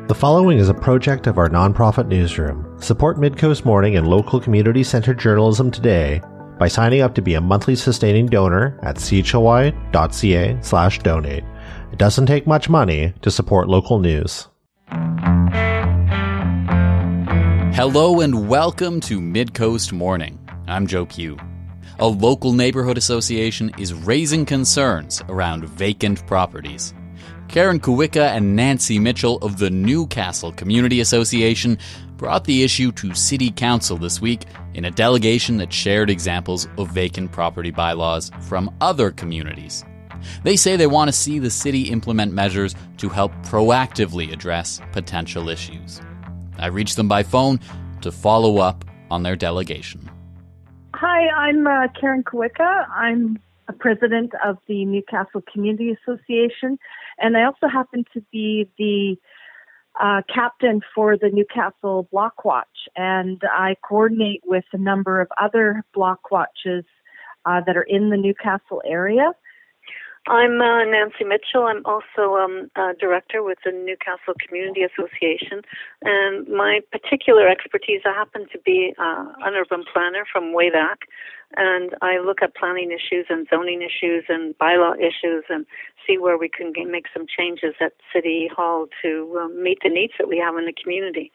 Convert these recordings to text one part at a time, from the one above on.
The following is a project of our nonprofit newsroom. Support Midcoast Morning and local community-centered journalism today by signing up to be a monthly sustaining donor at chly.ca/donate. It doesn't take much money to support local news. Hello and welcome to Midcoast Morning. I'm Joe Pugh. A local neighborhood association is raising concerns around vacant properties. Kuwica and Nancy Mitchell of the Newcastle Community Association brought the issue to City Council this week in a delegation that shared examples of vacant property bylaws from other communities. They say they want to see the city implement measures to help proactively address potential issues. I reached them by phone to follow up on their delegation. Hi, I'm Karen Kuwica. I'm a president of the Newcastle Community Association, and I also happen to be the captain for the Newcastle Block Watch, and I coordinate with a number of other block watches that are in the Newcastle area. I'm Nancy Mitchell. I'm also a director with the Newcastle Community Association, and my particular expertise, I happen to be an urban planner from way back, and I look at planning issues and zoning issues and bylaw issues and see where we can make some changes at City Hall to meet the needs that we have in the community.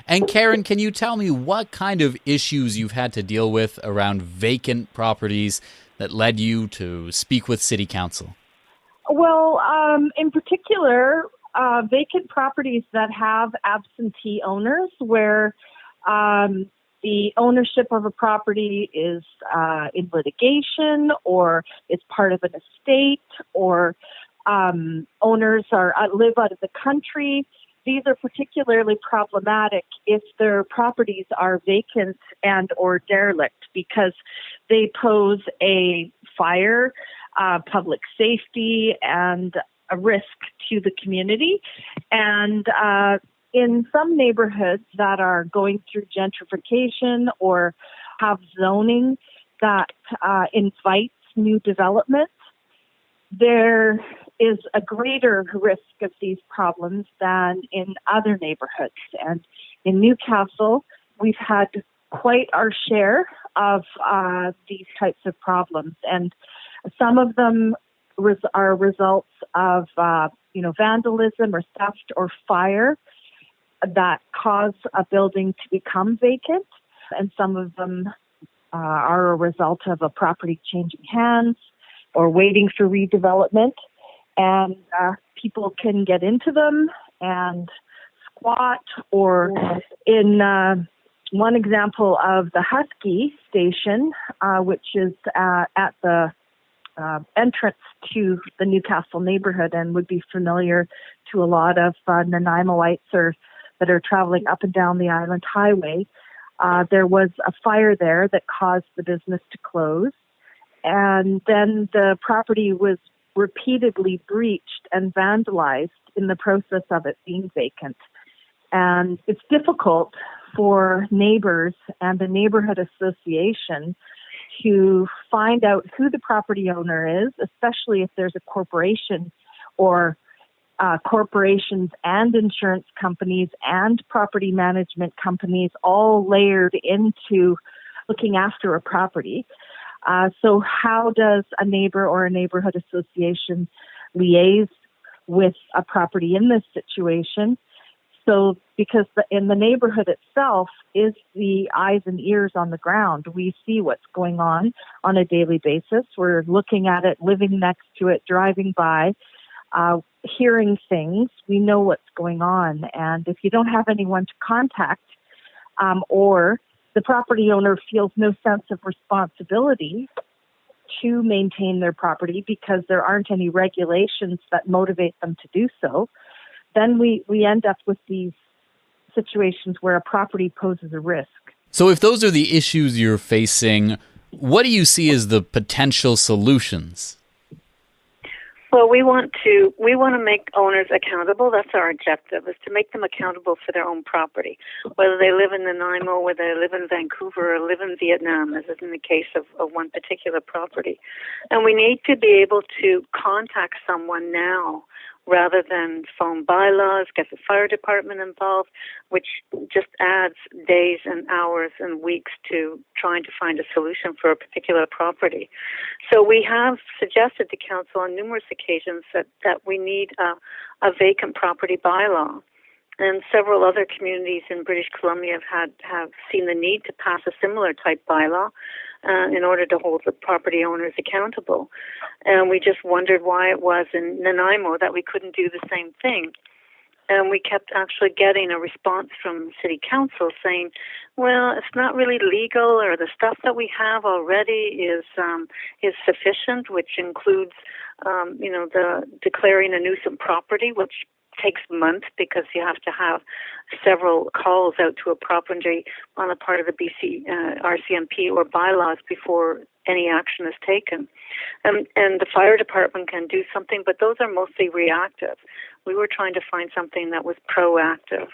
And Karen, can you tell me what kind of issues you've had to deal with around vacant properties that led you to speak with City Council? Well, in particular, vacant properties that have absentee owners where the ownership of a property is in litigation or it's part of an estate or owners live out of the country. These are particularly problematic if their properties are vacant and or derelict because they pose a fire, public safety, and a risk to the community. And in some neighborhoods that are going through gentrification or have zoning that invites new development, there is a greater risk of these problems than in other neighborhoods. And in Newcastle, we've had quite our share of these types of problems. And some of them are results of, vandalism or theft or fire that cause a building to become vacant. And some of them are a result of a property changing hands or waiting for redevelopment. And people can get into them and squat, or in one example of the Husky station, which is at the entrance to the Newcastle neighborhood and would be familiar to a lot of Nanaimoites that are traveling up and down the Island Highway. There was a fire there that caused the business to close. And then the property was repeatedly breached and vandalized in the process of it being vacant. And it's difficult for neighbors and the neighborhood association to find out who the property owner is, especially if there's a corporation or corporations and insurance companies and property management companies all layered into looking after a property. So how does a neighbor or a neighborhood association liaise with a property in this situation? So because in the neighborhood itself is the eyes and ears on the ground. We see what's going on a daily basis. We're looking at it, living next to it, driving by, hearing things. We know what's going on. And if you don't have anyone to contact or the property owner feels no sense of responsibility to maintain their property because there aren't any regulations that motivate them to do so, then we end up with these situations where a property poses a risk. So if those are the issues you're facing, what do you see as the potential solutions? Well, we want to make owners accountable. That's our objective, is to make them accountable for their own property, whether they live in Nanaimo, whether they live in Vancouver, or live in Vietnam, as is in the case of one particular property. And we need to be able to contact someone now rather than phone bylaws, get the fire department involved, which just adds days and hours and weeks to trying to find a solution for a particular property. So we have suggested to council on numerous occasions that we need a vacant property bylaw. And several other communities in British Columbia have seen the need to pass a similar type bylaw in order to hold the property owners accountable. And we just wondered why it was in Nanaimo that we couldn't do the same thing. And we kept actually getting a response from City Council saying, well, it's not really legal, or the stuff that we have already is sufficient, which includes, the declaring a nuisance property, which takes months because you have to have several calls out to a property on the part of the BC RCMP or bylaws before any action is taken. And the fire department can do something, but those are mostly reactive. We were trying to find something that was proactive.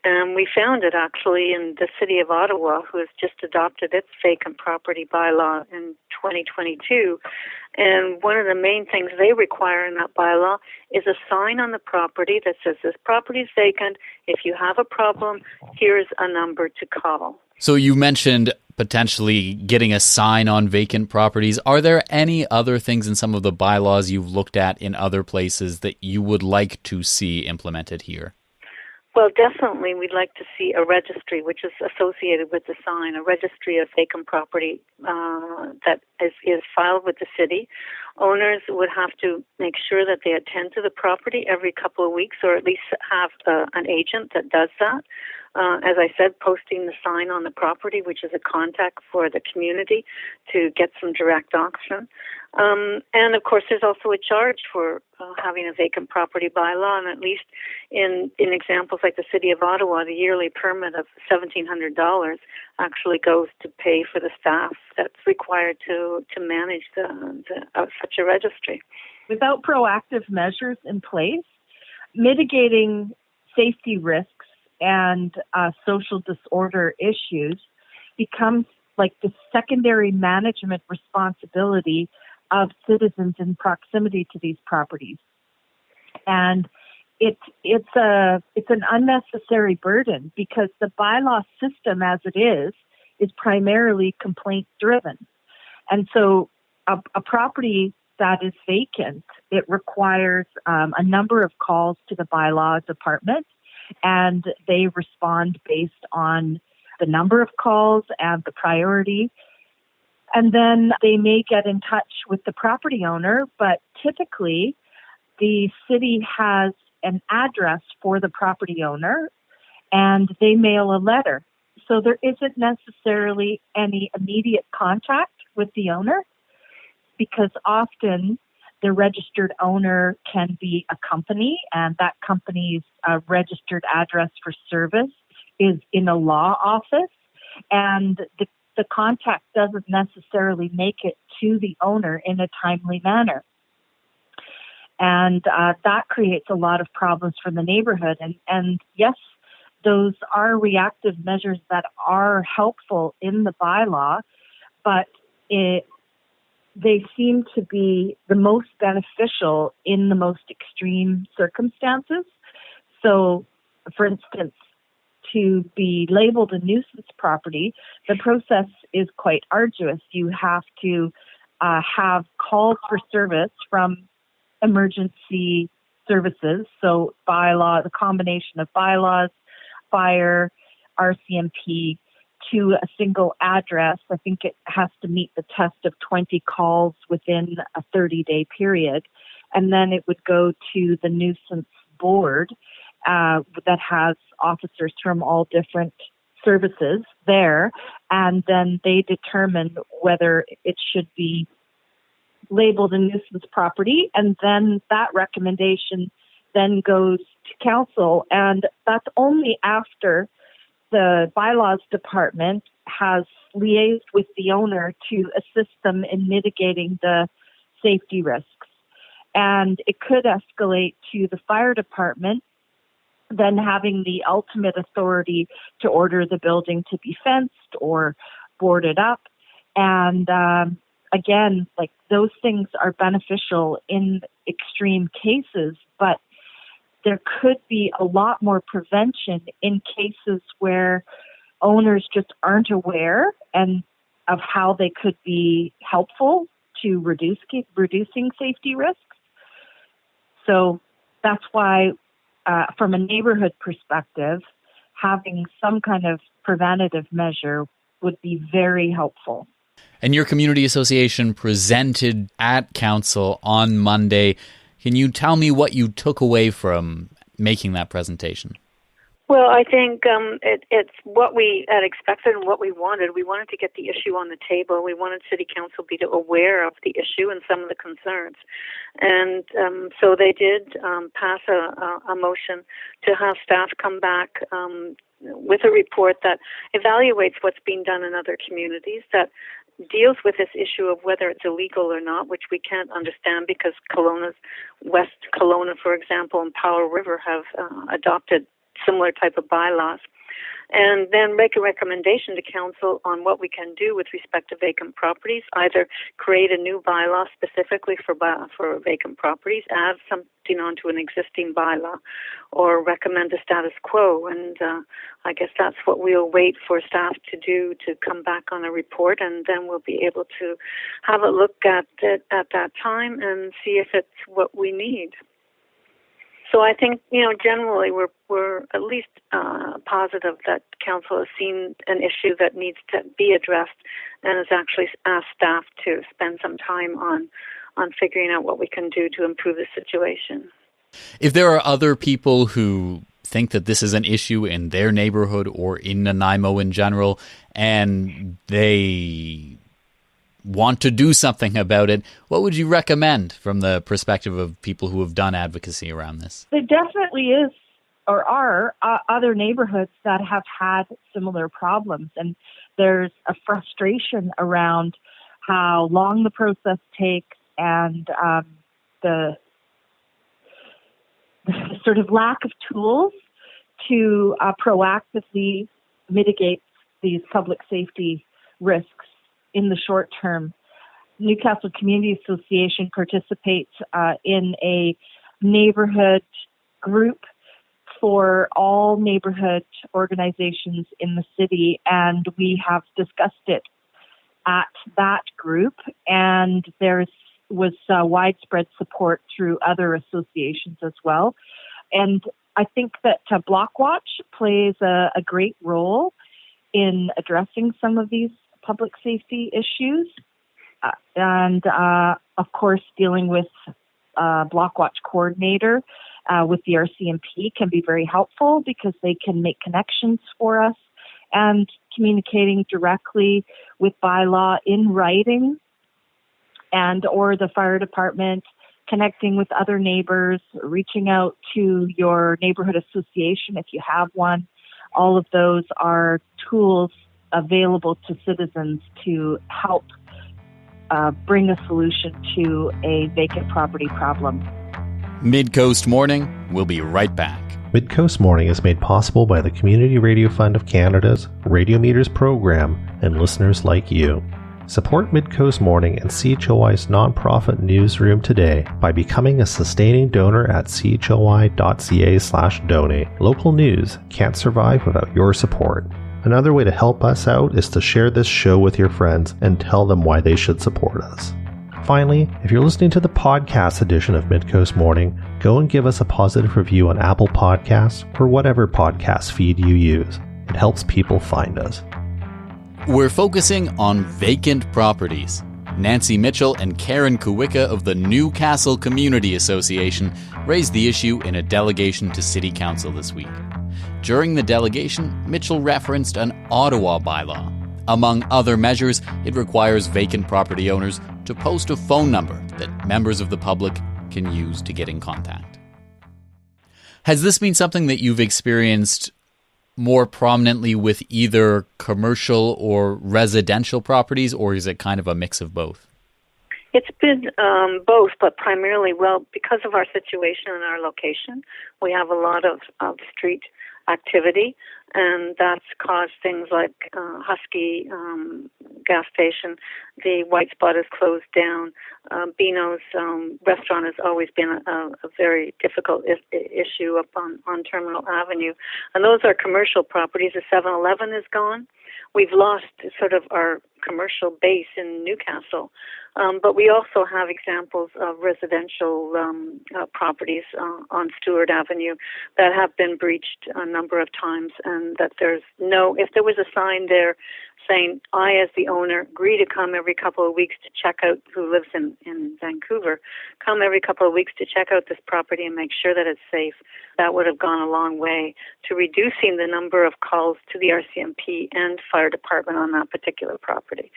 And we found it actually in the city of Ottawa, who has just adopted its vacant property bylaw in 2022. And one of the main things they require in that bylaw is a sign on the property that says this property is vacant. If you have a problem, here's a number to call. So you mentioned potentially getting a sign on vacant properties. Are there any other things in some of the bylaws you've looked at in other places that you would like to see implemented here? Well, definitely we'd like to see a registry, which is associated with the sign, a registry of vacant property that is filed with the city. Owners would have to make sure that they attend to the property every couple of weeks, or at least have an agent that does that. As I said, posting the sign on the property, which is a contact for the community to get some direct action. And of course, there's also a charge for having a vacant property bylaw, and at least in examples like the City of Ottawa, the yearly permit of $1,700 actually goes to pay for the staff that's required to manage such a registry. Without proactive measures in place, mitigating safety risks and social disorder issues becomes like the secondary management responsibility of citizens in proximity to these properties. And it's an unnecessary burden because the bylaw system as it is primarily complaint driven. And so a property that is vacant, it requires a number of calls to the bylaw department, and they respond based on the number of calls and the priority. And then they may get in touch with the property owner, but typically the city has an address for the property owner and they mail a letter. So there isn't necessarily any immediate contact with the owner, because often the registered owner can be a company, and that company's registered address for service is in a law office, and the contact doesn't necessarily make it to the owner in a timely manner. And that creates a lot of problems for the neighborhood. And yes, those are reactive measures that are helpful in the bylaw, but they seem to be the most beneficial in the most extreme circumstances. So, for instance, to be labeled a nuisance property, the process is quite arduous. You have to have calls for service from emergency services, so bylaw, the combination of bylaws, fire, RCMP, to a single address. I think it has to meet the test of 20 calls within a 30-day period. And then it would go to the nuisance board that has officers from all different services there. And then they determine whether it should be labeled a nuisance property. And then that recommendation then goes to council. And that's only after the bylaws department has liaised with the owner to assist them in mitigating the safety risks. And it could escalate to the fire department, then having the ultimate authority to order the building to be fenced or boarded up. And again, like those things are beneficial in extreme cases, but there could be a lot more prevention in cases where owners just aren't aware and of how they could be helpful to reducing safety risks. So that's why, from a neighborhood perspective, having some kind of preventative measure would be very helpful. And your community association presented at council on Monday. Can you tell me what you took away from making that presentation? Well, I think it's what we had expected and what we wanted. We wanted to get the issue on the table. We wanted City Council to be aware of the issue and some of the concerns. And so they did pass a motion to have staff come back with a report that evaluates what's being done in other communities, that deals with this issue of whether it's illegal or not, which we can't understand because West Kelowna, for example, and Powell River have adopted similar type of bylaws, and then make a recommendation to council on what we can do with respect to vacant properties, either create a new bylaw specifically for vacant properties, add something onto an existing bylaw, or recommend a status quo. And I guess that's what we'll wait for staff to do, to come back on a report, and then we'll be able to have a look at it at that time and see if it's what we need. So I think, generally we're at least positive that council has seen an issue that needs to be addressed and has actually asked staff to spend some time on figuring out what we can do to improve the situation. If there are other people who think that this is an issue in their neighborhood or in Nanaimo in general, and they want to do something about it, what would you recommend from the perspective of people who have done advocacy around this? There definitely is or are other neighborhoods that have had similar problems, and there's a frustration around how long the process takes and the sort of lack of tools to proactively mitigate these public safety risks in the short term. Newcastle Community Association participates in a neighborhood group for all neighborhood organizations in the city, and we have discussed it at that group, and there was widespread support through other associations as well. And I think that Blockwatch plays a great role in addressing some of these public safety issues, and of course dealing with Blockwatch coordinator with the RCMP can be very helpful because they can make connections for us, and communicating directly with bylaw in writing and or the fire department, connecting with other neighbors, reaching out to your neighborhood association if you have one. All of those are tools available to citizens to help bring a solution to a vacant property problem. Midcoast Morning. We'll be right back. Midcoast Morning is made possible by the Community Radio Fund of Canada's Radio Meters program and listeners like you. Support Midcoast Morning and CHLY's nonprofit newsroom today by becoming a sustaining donor at chly.ca/donate. Local news can't survive without your support. Another way to help us out is to share this show with your friends and tell them why they should support us. Finally, if you're listening to the podcast edition of Midcoast Morning, go and give us a positive review on Apple Podcasts or whatever podcast feed you use. It helps people find us. We're focusing on vacant properties. Nancy Mitchell and Karen Kuwica of the Newcastle Community Association raised the issue in a delegation to City Council this week. During the delegation, Mitchell referenced an Ottawa bylaw. Among other measures, it requires vacant property owners to post a phone number that members of the public can use to get in contact. Has this been something that you've experienced more prominently with either commercial or residential properties, or is it kind of a mix of both? It's been both, but primarily, because of our situation and our location, we have a lot of street activity, and that's caused things like Husky gas station. The White Spot is closed down. Beano's restaurant has always been a very difficult issue up on Terminal Avenue, and those are commercial properties. The 7-Eleven is gone. We've lost sort of our commercial base in Newcastle, but we also have examples of residential properties on Stewart Avenue that have been breached a number of times, and that if there was a sign there saying, I, as the owner, agree to come every couple of weeks to check out, who lives in Vancouver, come every couple of weeks to check out this property and make sure that it's safe, that would have gone a long way to reducing the number of calls to the RCMP and fire department on that particular property.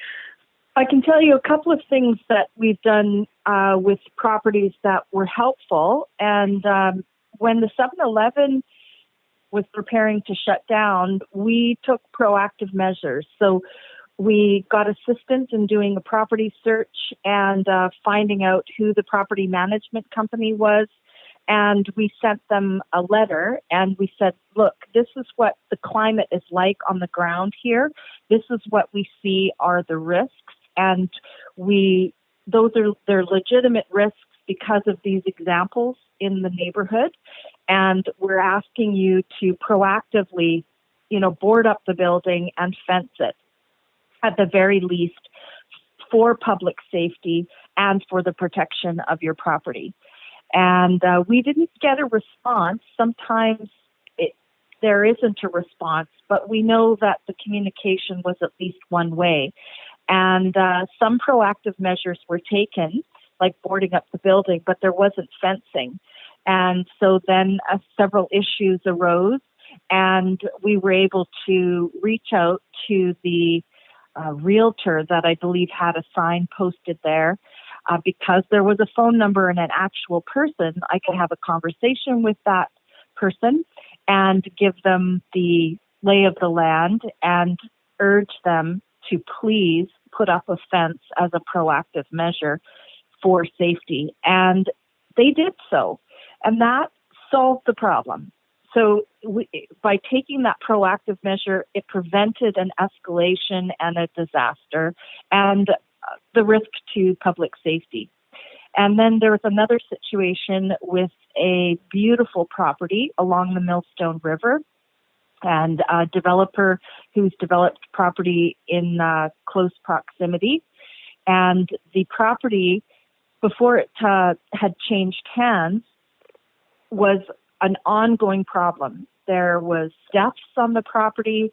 I can tell you a couple of things that we've done with properties that were helpful. And when the 7-Eleven was preparing to shut down, we took proactive measures. So we got assistance in doing a property search and finding out who the property management company was. And we sent them a letter and we said, look, this is what the climate is like on the ground here. This is what we see are the risks. And they're legitimate risks because of these examples in the neighborhood. And we're asking you to proactively, board up the building and fence it, at the very least, for public safety and for the protection of your property. And we didn't get a response. Sometimes there isn't a response, but we know that the communication was at least one way. And some proactive measures were taken, like boarding up the building, but there wasn't fencing. And so then several issues arose, and we were able to reach out to the realtor that I believe had a sign posted there. Because there was a phone number and an actual person, I could have a conversation with that person and give them the lay of the land and urge them to please put up a fence as a proactive measure for safety. And they did so. And that solved the problem. So by taking that proactive measure, it prevented an escalation and a disaster and the risk to public safety. And then there was another situation with a beautiful property along the Millstone River, and a developer who's developed property in close proximity. And the property, before it had changed hands, was an ongoing problem. There was deaths on the property,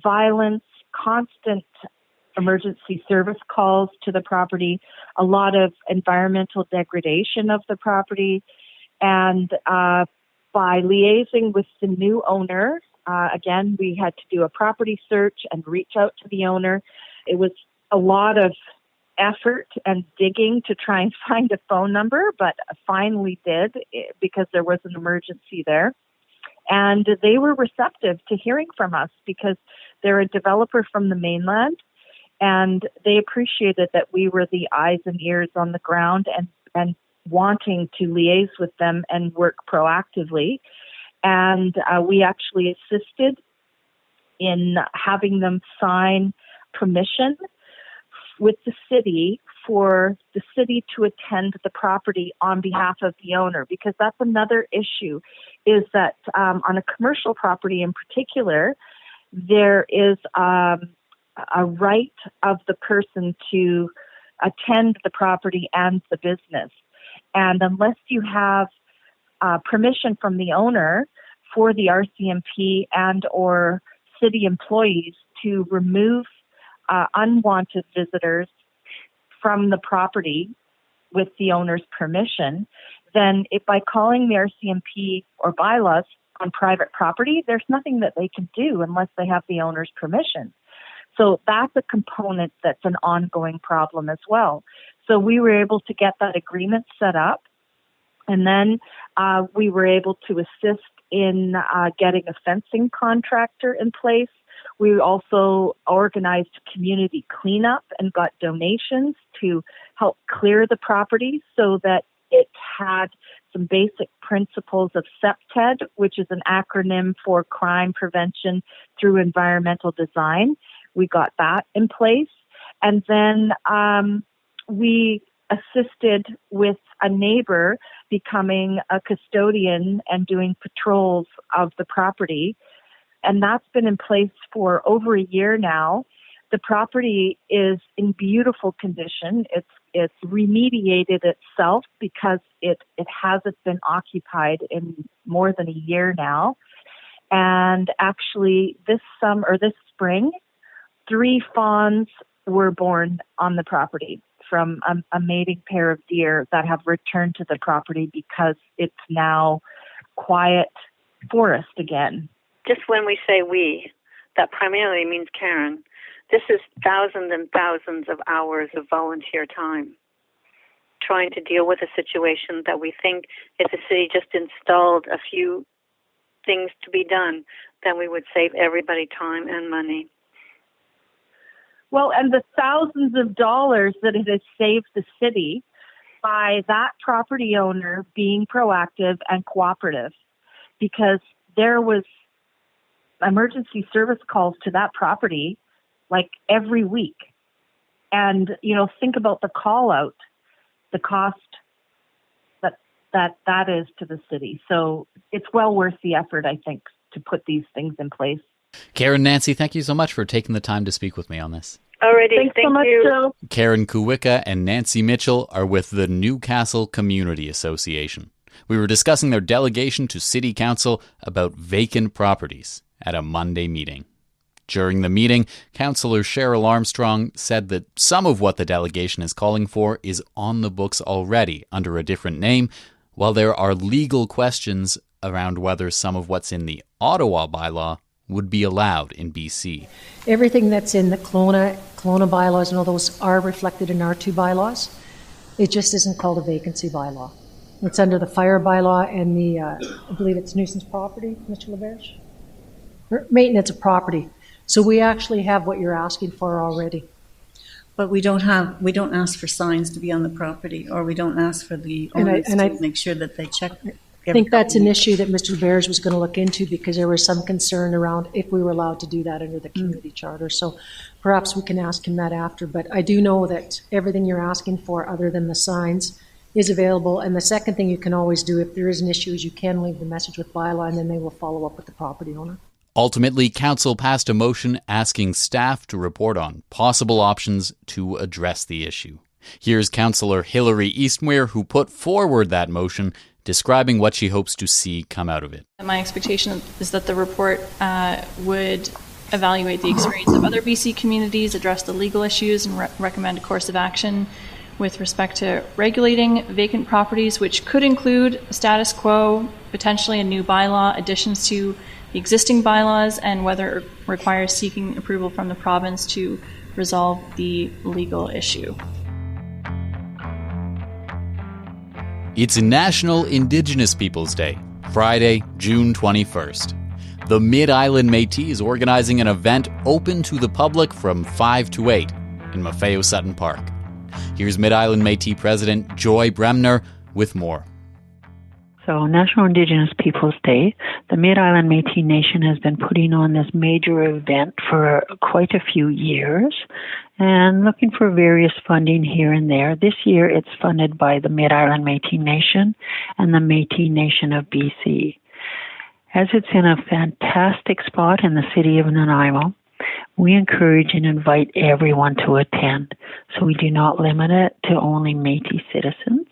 violence, constant emergency service calls to the property, a lot of environmental degradation of the property. And by liaising with the new owner, again, we had to do a property search and reach out to the owner. It was a lot of effort and digging to try and find a phone number, but finally did because there was an emergency there. And they were receptive to hearing from us because they're a developer from the mainland, and they appreciated that we were the eyes and ears on the ground and wanting to liaise with them and work proactively. And we actually assisted in having them sign permission with the city for the city to attend the property on behalf of the owner, because that's another issue, is that on a commercial property in particular, there is a right of the person to attend the property and the business. And unless you have permission from the owner for the RCMP and or city employees to remove unwanted visitors from the property with the owner's permission, then by calling the RCMP or bylaws on private property, there's nothing that they can do unless they have the owner's permission. So that's a component that's an ongoing problem as well. So we were able to get that agreement set up, and then we were able to assist in getting a fencing contractor in place. We also organized community cleanup and got donations to help clear the property so that it had some basic principles of CPTED, which is an acronym for Crime Prevention Through Environmental Design. We got that in place. And then we assisted with a neighbor becoming a custodian and doing patrols of the property. And that's been in place for over a year now. The property is in beautiful condition. It's remediated itself because it hasn't been occupied in more than a year now. And actually this spring, 3 fawns were born on the property from a mating pair of deer that have returned to the property because it's now quiet forest again. Just when we say we, that primarily means Karen. This is thousands and thousands of hours of volunteer time trying to deal with a situation that we think if the city just installed a few things to be done, then we would save everybody time and money. Well, and the thousands of dollars that it has saved the city by that property owner being proactive and cooperative, because there was emergency service calls to that property like every week. And, think about the call out, the cost that is to the city. So it's well worth the effort, I think, to put these things in place. Karen, Nancy, thank you so much for taking the time to speak with me on this. Alrighty, Thanks thank so much, you. Joe. Karen Kuwica and Nancy Mitchell are with the Newcastle Community Association. We were discussing their delegation to City Council about vacant properties at a Monday meeting. During the meeting, Councillor Cheryl Armstrong said that some of what the delegation is calling for is on the books already under a different name, while there are legal questions around whether some of what's in the Ottawa bylaw would be allowed in BC. Everything that's in the Kelowna bylaws and all those are reflected in our 2 bylaws. It just isn't called a vacancy bylaw. It's under the fire bylaw and the, I believe it's nuisance property, Mr. LaBerge? Maintenance of property. So we actually have what you're asking for already. But we don't ask for signs to be on the property, or we don't ask for the owners to make sure that they check. I think that's an issue that Mr. LaBerge was going to look into, because there was some concern around if we were allowed to do that under the community charter. So perhaps we can ask him that after. But I do know that everything you're asking for other than the signs is available. And the second thing you can always do if there is an issue is you can leave the message with bylaw, and then they will follow up with the property owner. Ultimately, Council passed a motion asking staff to report on possible options to address the issue. Here's Councillor Hilary Eastmere, who put forward that motion, describing what she hopes to see come out of it. My expectation is that the report would evaluate the experience of other BC communities, address the legal issues, and recommend a course of action with respect to regulating vacant properties, which could include status quo, potentially a new bylaw, additions to the existing bylaws, and whether it requires seeking approval from the province to resolve the legal issue. It's National Indigenous Peoples Day, Friday, June 21st. The Mid-Island Métis is organizing an event open to the public from 5 to 8 in Maffeo Sutton Park. Here's Mid-Island Métis President Joy Bremner with more. So National Indigenous Peoples Day, the Mid-Island Métis Nation has been putting on this major event for quite a few years and looking for various funding here and there. This year it's funded by the Mid-Island Métis Nation and the Métis Nation of BC. As it's in a fantastic spot in the city of Nanaimo, we encourage and invite everyone to attend. So we do not limit it to only Métis citizens.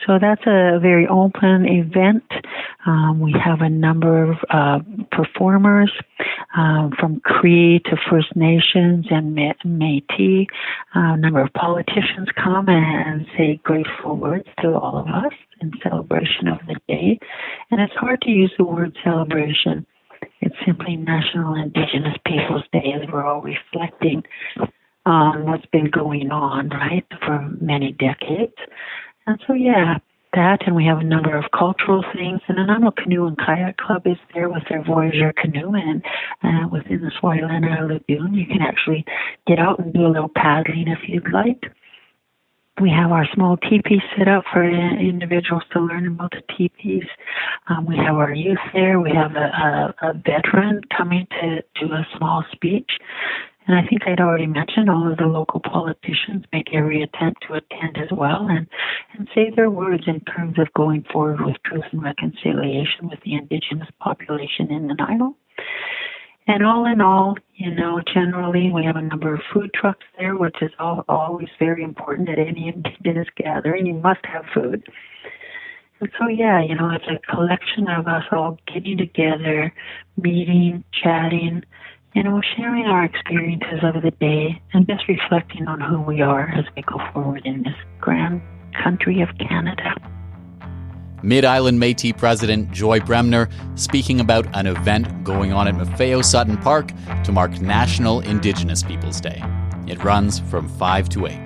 So that's a very open event. We have a number of performers from Cree to First Nations and Métis. A number of politicians come and say grateful words to all of us in celebration of the day. And it's hard to use the word celebration. It's simply National Indigenous Peoples Day, as we're all reflecting on what's been going on, right, for many decades. And so, yeah, that, and we have a number of cultural things. And the Nanaimo Canoe and Kayak Club is there with their Voyager canoe, and within the Swailana Lagoon, you can actually get out and do a little paddling if you'd like. We have our small teepee set up for individuals to learn about the teepees. We have our youth there. We have a veteran coming to do a small speech. And I think I'd already mentioned all of the local politicians make every attempt to attend as well and say their words in terms of going forward with truth and reconciliation with the Indigenous population in Nanaimo. And all in all, generally we have a number of food trucks there, which is always very important at any Indigenous gathering. You must have food. And so, it's a collection of us all getting together, meeting, chatting, sharing our experiences of the day and just reflecting on who we are as we go forward in this grand country of Canada. Mid-Island Métis President Joy Bremner speaking about an event going on at Maffeo Sutton Park to mark National Indigenous Peoples Day. It runs from 5 to 8.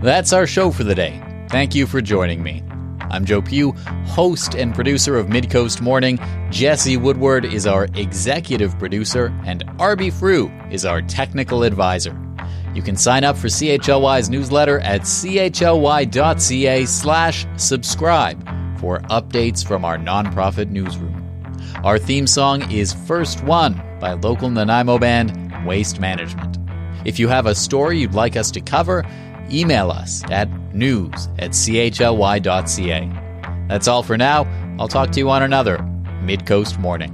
That's our show for the day. Thank you for joining me. I'm Joe Pugh, host and producer of Midcoast Morning. Jesse Woodward is our executive producer, and Arby Frew is our technical advisor. You can sign up for CHLY's newsletter at chly.ca/subscribe for updates from our nonprofit newsroom. Our theme song is First One by local Nanaimo band Waste Management. If you have a story you'd like us to cover, email us at news@chly.ca. That's all for now. I'll talk to you on another Midcoast Morning.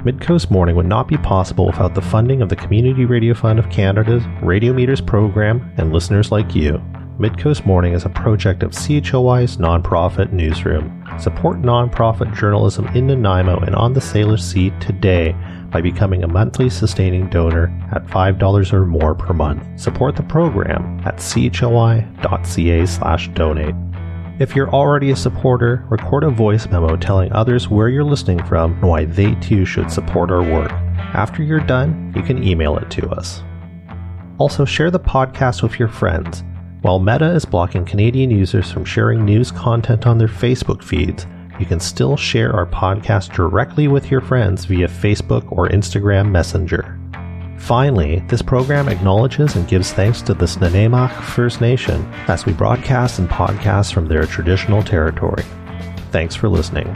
Midcoast Morning would not be possible without the funding of the Community Radio Fund of Canada's Radio Meters program and listeners like you. Midcoast Morning is a project of CHLY's nonprofit newsroom. Support nonprofit journalism in Nanaimo and on the Salish Sea today by becoming a monthly sustaining donor at $5 or more per month. Support the program at chly.ca/donate. If you're already a supporter, record a voice memo telling others where you're listening from and why they too should support our work. After you're done, you can email it to us. Also, share the podcast with your friends. While Meta is blocking Canadian users from sharing news content on their Facebook feeds, you can still share our podcast directly with your friends via Facebook or Instagram Messenger. Finally, this program acknowledges and gives thanks to the Snuneymuxw First Nation as we broadcast and podcast from their traditional territory. Thanks for listening.